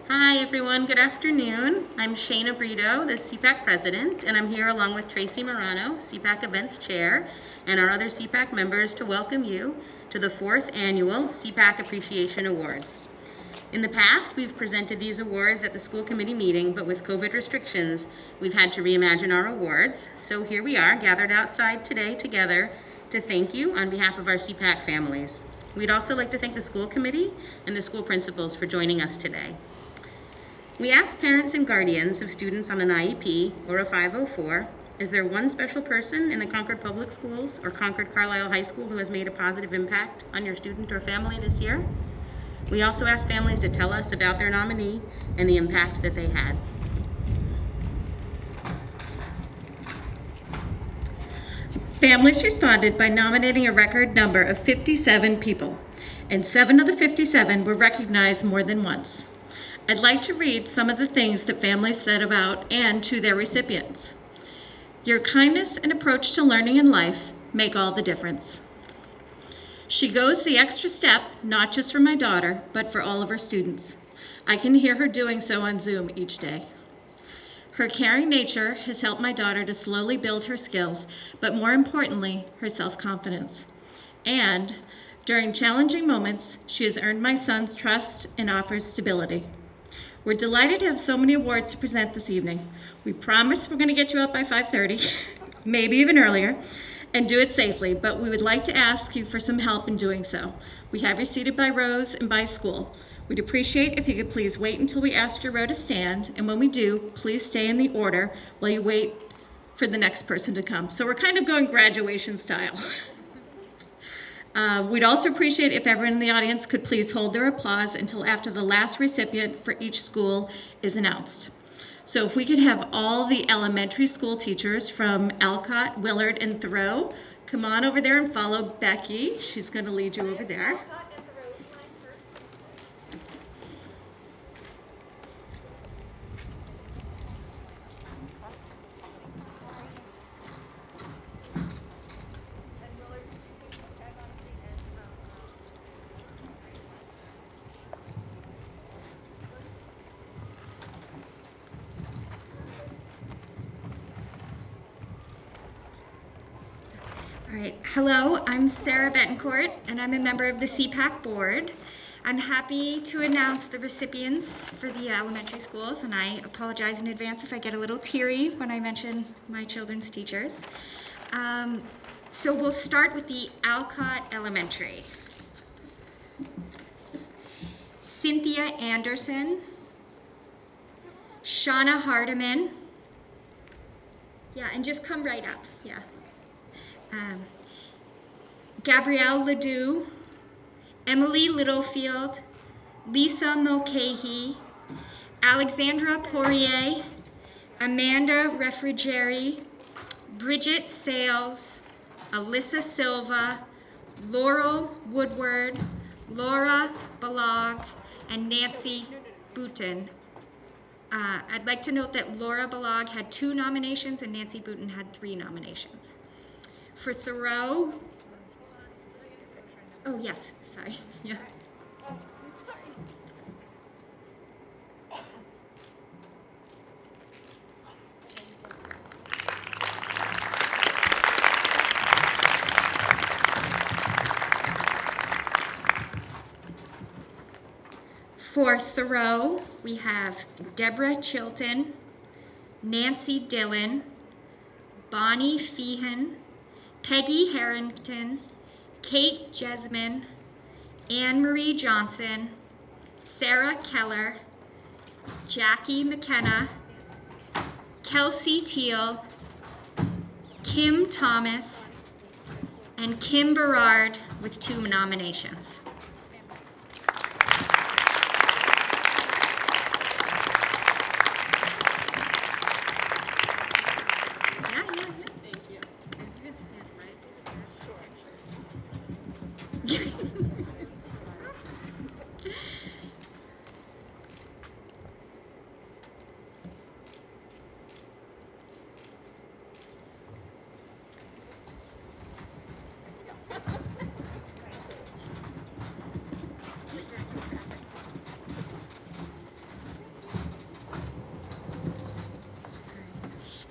Hi everyone, good afternoon. I'm Shana Brito, the Cpac president, and I'm here along with Tracy Morano, Cpac events chair, and our other Cpac members to welcome you to the 4th annual Cpac Appreciation Awards. In the past, we've presented these awards at the school committee meeting, but with COVID restrictions, we've had to reimagine our awards. So here we are, gathered outside today together to thank you on behalf of our Cpac families. We'd also like to thank the school committee and the school principals for joining us today. We asked parents and guardians of students on an IEP or a 504, is there one special person in the Concord Public Schools or Concord Carlisle High School who has made a positive impact on your student or family this year? We also asked families to tell us about their nominee and the impact that they had. Families responded by nominating a record number of 57 people, and 7 of the 57 were recognized more than once. I'd like to read some of the things that families said about and to their recipients. Your kindness and approach to learning and life make all the difference. She goes the extra step, not just for my daughter, but for all of her students. I can hear her doing so on Zoom each day. Her caring nature has helped my daughter to slowly build her skills, but more importantly, her self-confidence. And during challenging moments, she has earned my son's trust and offers stability. We're delighted to have so many awards to present this evening. We promise we're going to get you up by 5:30, maybe even earlier, and do it safely, but we would like to ask you for some help in doing so. We have you seated by rows and by school. We'd appreciate if you could please wait until we ask your row to stand, and when we do, please stay in the order while you wait for the next person to come. So we're kind of going graduation style. We'd also appreciate if everyone in the audience could please hold their applause until after the last recipient for each school is announced. So if we could have all the elementary school teachers from Alcott, Willard, and Thoreau come on over there and follow Becky. She's going to lead you over there. All right, hello, I'm Sarah Bettencourt, and I'm a member of the Cpac board. I'm happy to announce the recipients for the elementary schools, and I apologize in advance if I get a little teary when I mention my children's teachers. So we'll start with the Alcott Elementary. Cynthia Anderson, Shauna Hardiman. Yeah, and just come right up, yeah. Gabrielle Ledoux, Emily Littlefield, Lisa Mulcahy, Alexandra Poirier, Amanda Refrigeri, Bridget Sales, Alyssa Silva, Laurel Woodward, Laura Balog, and Nancy Booten. I'd like to note that Laura Balog had 2 nominations and Nancy Booten had 3 nominations. For Thoreau, oh yes, sorry, yeah. For Thoreau, we have Deborah Chilton, Nancy Dillon, Bonnie Feehan, Peggy Harrington, Kate Jesman, Anne-Marie Johnson, Sarah Keller, Jackie McKenna, Kelsey Teal, Kim Thomas, and Kim Berard with 2 nominations.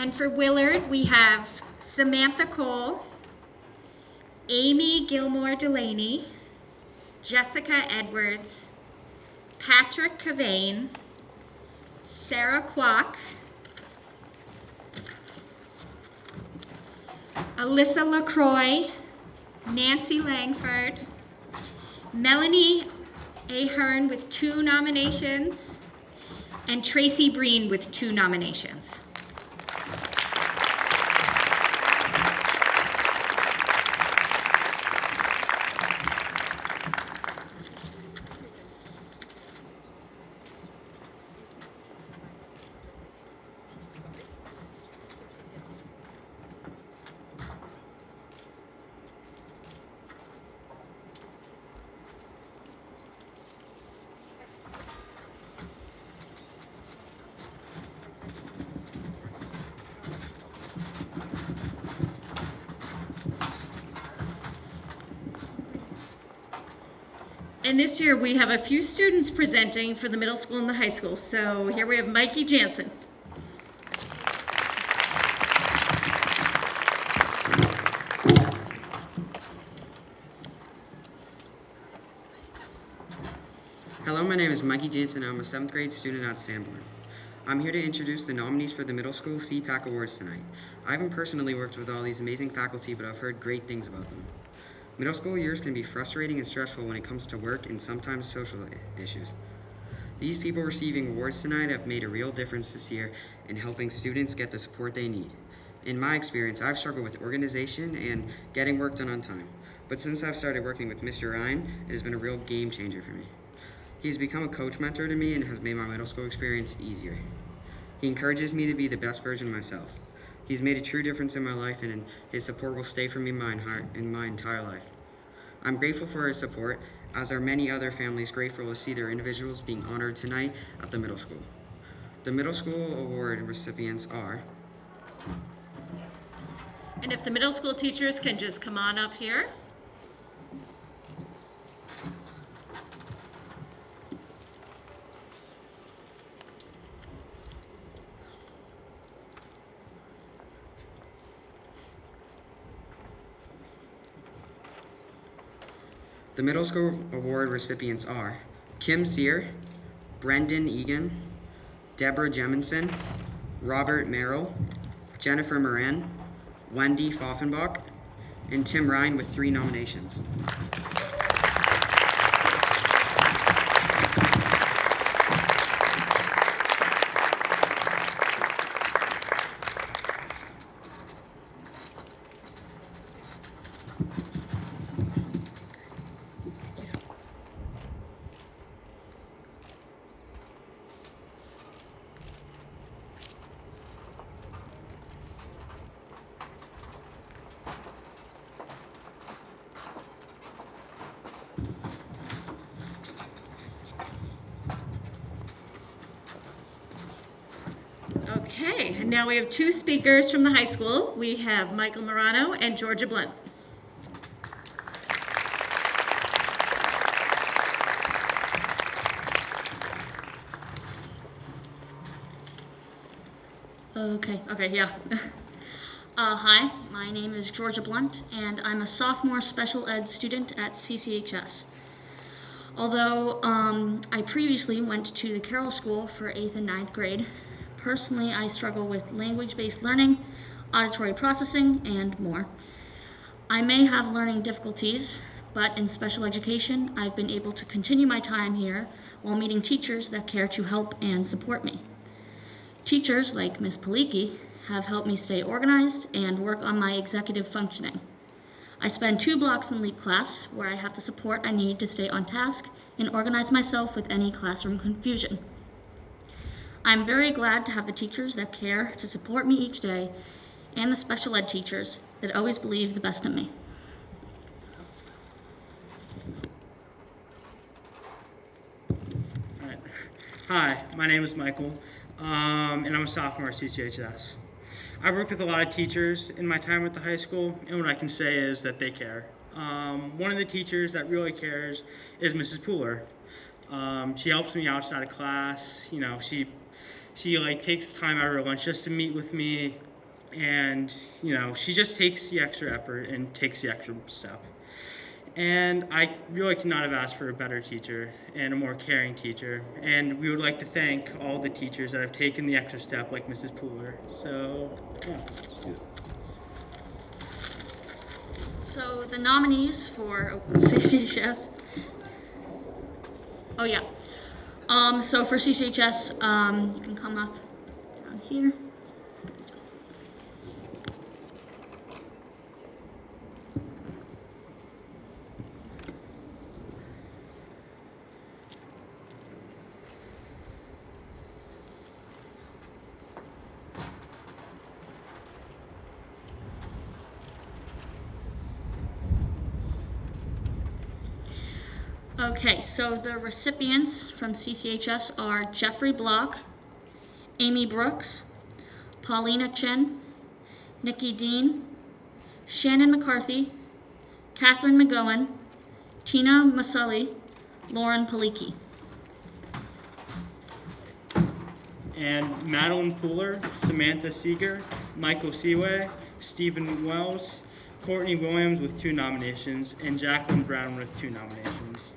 And for Willard, we have Samantha Cole, Amy Gilmore Delaney, Jessica Edwards, Patrick Cavane, Sarah Kwok, Alyssa LaCroix, Nancy Langford, Melanie Ahern with 2 nominations, and Tracy Breen with 2 nominations. And this year we have a few students presenting for the middle school and the high school. So here we have Mikey Jansen. Hello, my name is Mikey Jansen. I'm a 7th grade student at Sanborn. I'm here to introduce the nominees for the Middle School Cpac Awards tonight. I haven't personally worked with all these amazing faculty, but I've heard great things about them. Middle school years can be frustrating and stressful when it comes to work and sometimes social issues. These people receiving awards tonight have made a real difference this year in helping students get the support they need. In my experience, I've struggled with organization and getting work done on time. But since I've started working with Mr. Ryan, it has been a real game changer for me. He's become a coach mentor to me and has made my middle school experience easier. He encourages me to be the best version of myself. He's made a true difference in my life, and his support will stay for me in my entire life. I'm grateful for his support, as are many other families grateful to see their individuals being honored tonight at the middle school. The middle school award recipients are... And if the middle school teachers can just come on up here. The middle school award recipients are Kim Sear, Brendan Egan, Deborah Jeminson, Robert Merrill, Jennifer Moran, Wendy Pfaffenbach, and Tim Ryan with 3 nominations. Okay, and now we have 2 speakers from the high school. We have Michael Morano and Georgia Blunt. Okay, yeah. Hi, my name is Georgia Blunt, and I'm a sophomore special ed student at CCHS. Although I previously went to the Carroll School for 8th and 9th grade, personally I struggle with language-based learning, auditory processing, and more. I may have learning difficulties, but in special education, I've been able to continue my time here while meeting teachers that care to help and support me. Teachers like Ms. Paliki have helped me stay organized and work on my executive functioning. I spend 2 blocks in LEAP class where I have the support I need to stay on task and organize myself with any classroom confusion. I'm very glad to have the teachers that care to support me each day and the special ed teachers that always believe the best in me. All right. Hi, my name is Michael, and I'm a sophomore at CCHS. I've worked with a lot of teachers in my time at the high school, and what I can say is that they care. One of the teachers that really cares is Mrs. Pooler. She helps me outside of class. You know, she like takes time out of her lunch just to meet with me, And, she just takes the extra effort and takes the extra step. And I really could not have asked for a better teacher and a more caring teacher. And we would like to thank all the teachers that have taken the extra step, like Mrs. Pooler. So, yeah. So the nominees for CCHS. Oh yeah. So for CCHS, you can come up down here. Okay, so the recipients from CCHS are Jeffrey Block, Amy Brooks, Paulina Chen, Nikki Dean, Shannon McCarthy, Catherine McGowan, Tina Masulli, Lauren Palicki. And Madeline Pooler, Samantha Seeger, Michael Seaway, Stephen Wells, Courtney Williams with 2 nominations, and Jacqueline Brown with 2 nominations.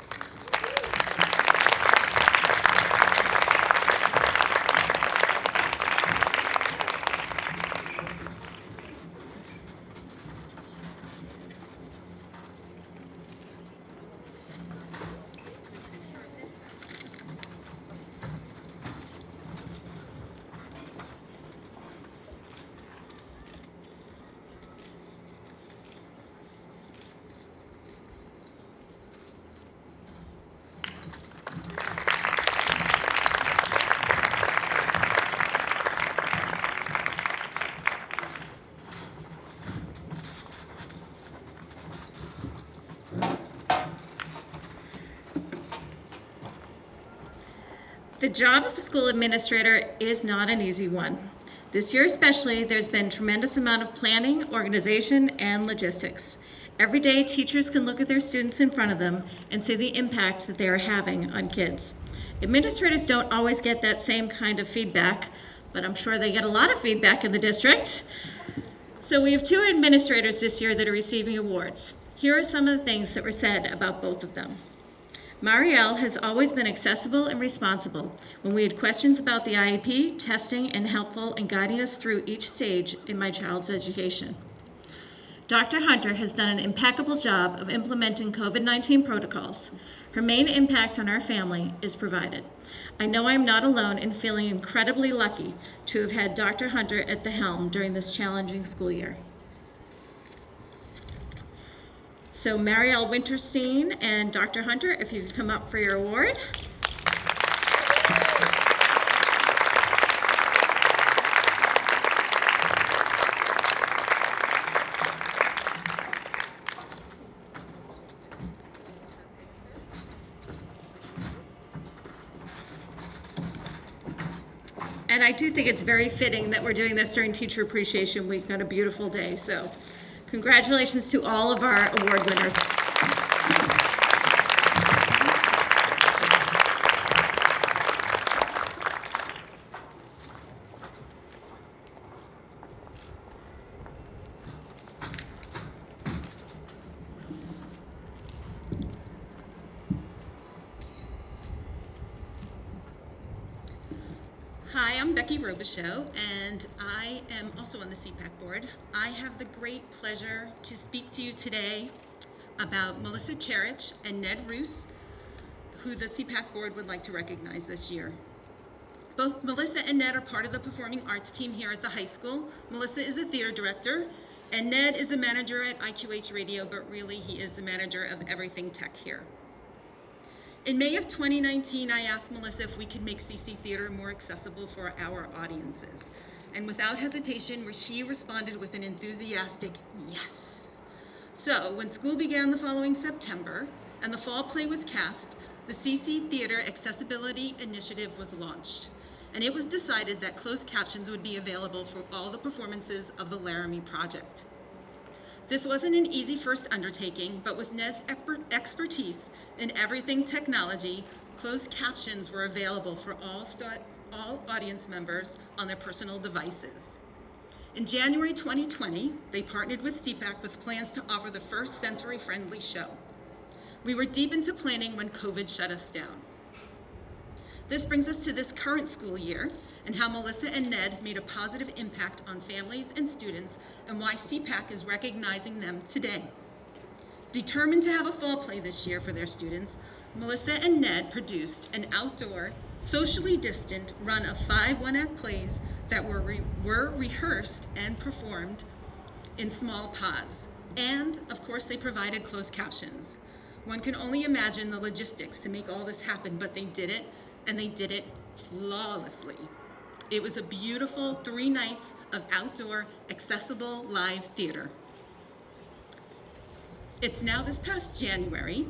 The job of a school administrator is not an easy one. This year especially, there's been a tremendous amount of planning, organization, and logistics. Every day, teachers can look at their students in front of them and see the impact that they are having on kids. Administrators don't always get that same kind of feedback, but I'm sure they get a lot of feedback in the district. So we have 2 administrators this year that are receiving awards. Here are some of the things that were said about both of them. Marielle has always been accessible and responsible when we had questions about the IEP, testing, and helpful in guiding us through each stage in my child's education. Dr. Hunter has done an impeccable job of implementing COVID-19 protocols. Her main impact on our family is provided. I know I'm not alone in feeling incredibly lucky to have had Dr. Hunter at the helm during this challenging school year. So Marielle Winterstein and Dr. Hunter, if you could come up for your award. And I do think it's very fitting that we're doing this during Teacher Appreciation Week on a beautiful day. So congratulations to all of our award winners. Hi, I'm Becky Robichaux, and I am also on the Cpac board. I have the great pleasure to speak to you today about Melissa Cherich and Ned Roos, who the Cpac board would like to recognize this year. Both Melissa and Ned are part of the performing arts team here at the high school. Melissa is a theater director, and Ned is the manager at IQH Radio, but really he is the manager of everything tech here. In May of 2019, I asked Melissa if we could make CC Theater more accessible for our audiences. And without hesitation, she responded with an enthusiastic yes. So when school began the following September and the fall play was cast, the CC Theater Accessibility Initiative was launched. And it was decided that closed captions would be available for all the performances of the Laramie Project. This wasn't an easy first undertaking, but with Ned's expertise in everything technology, closed captions were available for all audience members on their personal devices. In January 2020, they partnered with Cpac with plans to offer the first sensory-friendly show. We were deep into planning when COVID shut us down. This brings us to this current school year and how Melissa and Ned made a positive impact on families and students and why Cpac is recognizing them today. Determined to have a fall play this year for their students, Melissa and Ned produced an outdoor, socially distant run of 5 one-act plays that were rehearsed and performed in small pods. And, of course, they provided closed captions. One can only imagine the logistics to make all this happen, but they did it, and they did it flawlessly. It was a beautiful 3 nights of outdoor, accessible live theater. It's now this past January.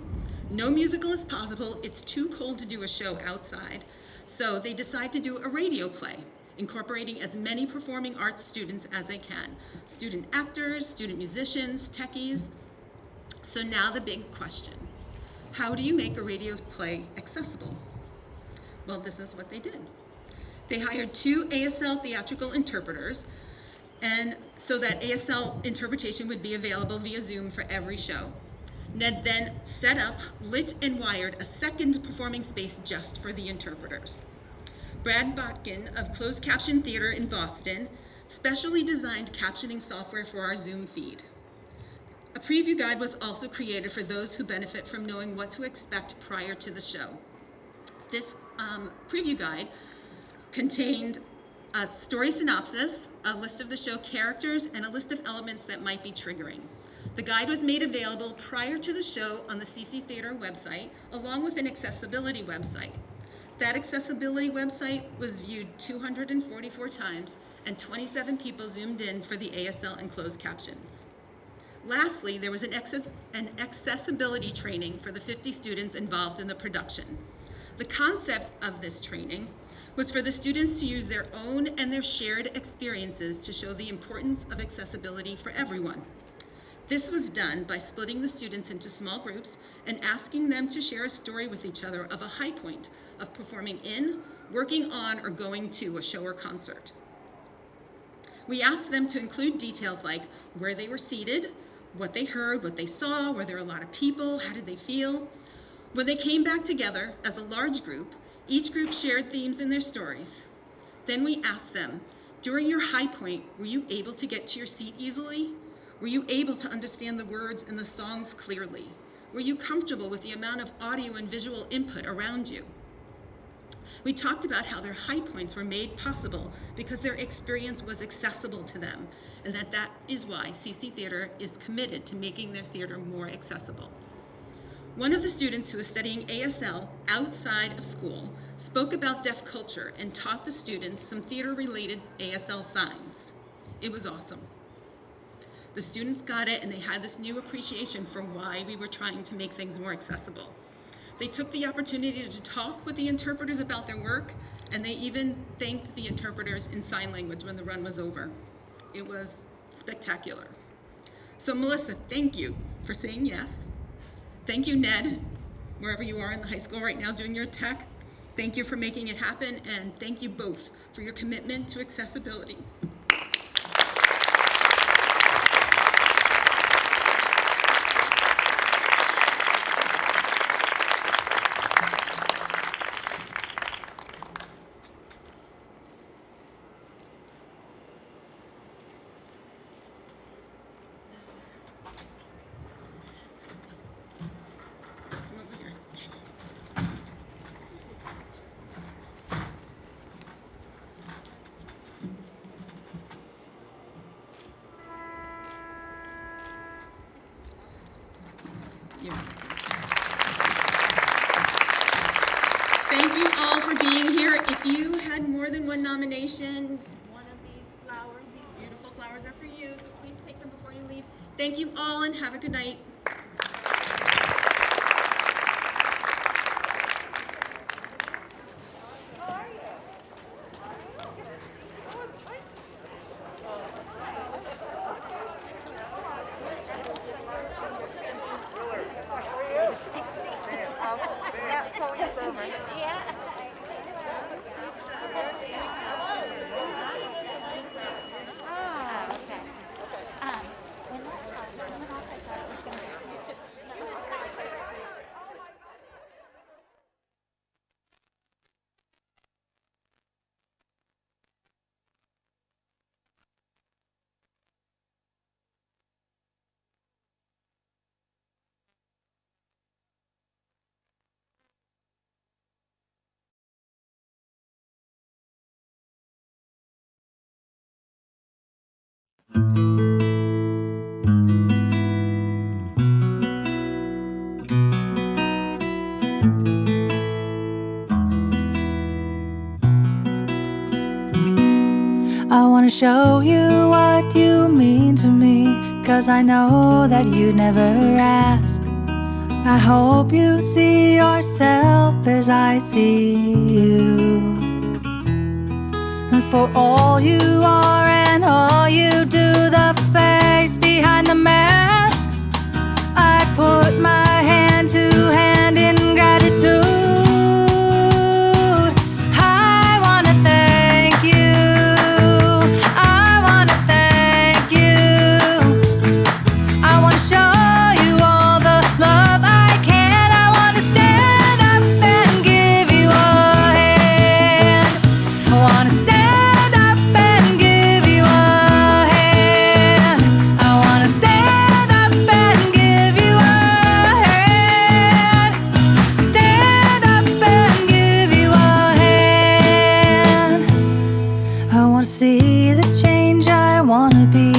No musical is possible. It's too cold to do a show outside. So they decide to do a radio play, incorporating as many performing arts students as they can. Student actors, student musicians, techies. So now the big question. How do you make a radio play accessible? Well, this is what they did. They hired 2 ASL theatrical interpreters, and so that ASL interpretation would be available via Zoom for every show. Ned then set up, lit, and wired a second performing space just for the interpreters. Brad Botkin of Closed Caption Theater in Boston specially designed captioning software for our Zoom feed. A preview guide was also created for those who benefit from knowing what to expect prior to the show. This preview guide contained a story synopsis, a list of the show characters, and a list of elements that might be triggering. The guide was made available prior to the show on the CC Theater website, along with an accessibility website. That accessibility website was viewed 244 times, and 27 people zoomed in for the ASL and closed captions. Lastly, there was an accessibility training for the 50 students involved in the production. The concept of this training was for the students to use their own and their shared experiences to show the importance of accessibility for everyone. This was done by splitting the students into small groups and asking them to share a story with each other of a high point of performing in, working on, or going to a show or concert. We asked them to include details like where they were seated, what they heard, what they saw, were there a lot of people, how did they feel? When they came back together as a large group, each group shared themes in their stories. Then we asked them, during your high point, were you able to get to your seat easily? Were you able to understand the words and the songs clearly? Were you comfortable with the amount of audio and visual input around you? We talked about how their high points were made possible because their experience was accessible to them, and that is why CC Theater is committed to making their theater more accessible. One of the students who was studying ASL outside of school spoke about deaf culture and taught the students some theater-related ASL signs. It was awesome. The students got it, and they had this new appreciation for why we were trying to make things more accessible. They took the opportunity to talk with the interpreters about their work, and they even thanked the interpreters in sign language when the run was over. It was spectacular. So Melissa, thank you for saying yes. Thank you, Ned, wherever you are in the high school right now doing your tech. Thank you for making it happen, and thank you both for your commitment to accessibility. Thank you all for being here. If you had more than one nomination, one of these flowers, these beautiful flowers are for you, so please take them before you leave. Thank you all and have a good night. show you what you mean to me, 'cause I know that you never ask. I hope you see yourself as I see you, and for all you are and all you do, the face behind the mask, I put my hand to hand in gratitude. I wanna thank you. I wanna thank you. I wanna show you all the love I can. I wanna stand up and give you a hand. I wanna stand up and give you a hand. I wanna stand up and give you a hand. Stand up and give you a hand. I wanna see the change I wanna be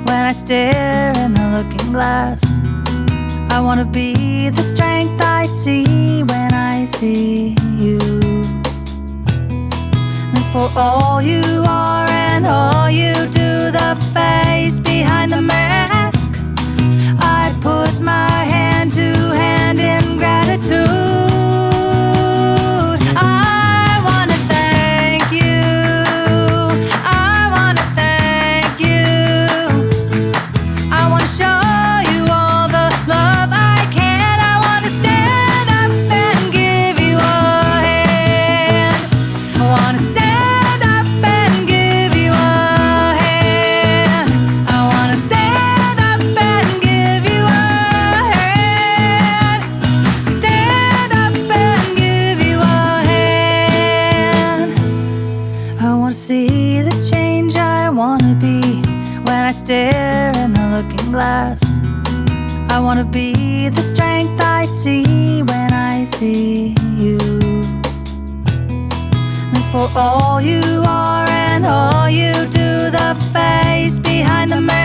when I stare in the looking glass. I wanna be the strength I see when I see you, and for all you are and all you do, the face behind the mask, I put my hand to hand in gratitude. I wanna thank you. I wanna thank you. I wanna show you all the love I can. I wanna stand up and give you a hand. I wanna stand up and give you a hand. I wanna stand up and give you a hand. Stand up and give you a hand. I wanna see the change I wanna be when I stare in the looking glass. I wanna be the strength I see when I see you, and for all you are and all you do, the face behind the mask,